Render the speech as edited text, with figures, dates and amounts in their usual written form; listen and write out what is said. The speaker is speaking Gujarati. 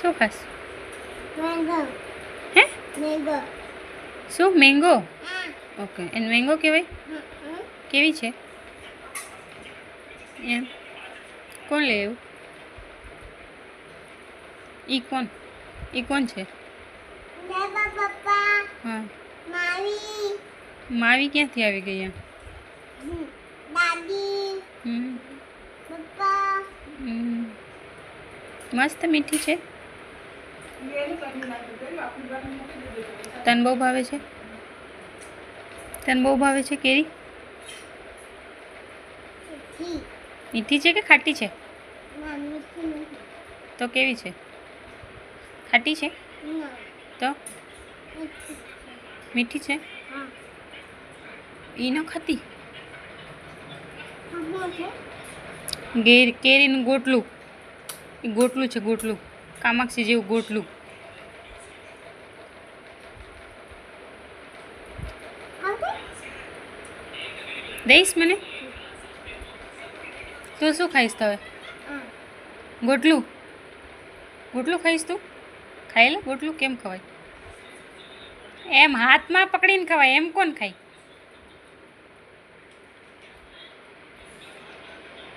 શું ખાસ? મેંગો. હે? મેંગો. શું મેંગો? ઓકે, એને મેંગો કહેવાય? કેવી છે એમ? કોણ લે એવું? ઈ કોણ છે? પપ્પા. હા, માવી. માવી ક્યાંથી આવી ગઈ એમ? દાદી. પપ્પા. મસ્ત મીઠી છે. તને બહુ ભાવે છે? તને બહુ ભાવે છે કેરી? મીઠી છે કે ખાટી છે? તો કેવી છે? ખાટી છે તો મીઠી છે? ઈ ન ખાતી? કેરીનું ગોટલું, એ ગોટલું છે, ગોટલું કામાક્ષી જેવું ગોટલું. દઈશ મને? તું શું ખાઈશ તો હવે? ગોટલું ગોટલું ખાઈશ તું? ખાઈ લે ગોટલું. કેમ ખવાય? એમ હાથમાં પકડીને ખવાય, એમ કોણ ખાય?